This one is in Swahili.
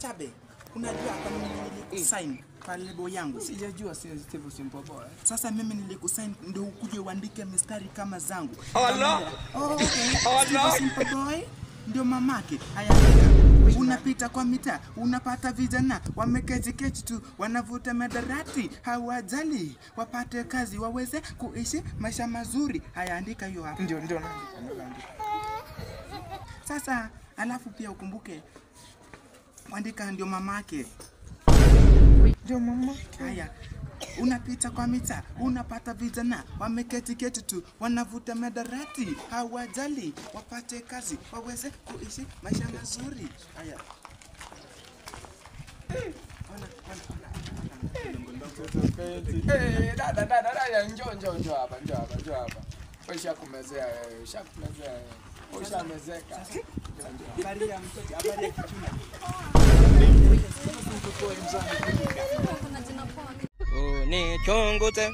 Chabe, unajua hapa mimi nilikusign kwa lebo yangu. Sijajua Steve Simple Boy. Sasa mimi nilikusign ndio ukuje uandike mistari kama zangu. Allah. Okay. Steve Simple Boy ndio mamake. Haya, unapita kwa mitaa, unapata vijana wameketi tu, wanavuta madarati, hawajali wapate kazi waweze kuishi maisha mazuri. Haya, andika hiyo hapa. Ndio naandika. Sasa alafu pia ukumbuke andika ndio mamake. Ndio mama. Haya, unapita kwa mitaa, unapata vijana wameketi tu, wanavuta madarati, hawajali wapate kazi waweze kuishi maisha mazuri. Haya. Dada, njoo hapa. Ushakumezea. Ushamezeka. Habari ya mtoto, habari ya kichuna. Ni chungu te.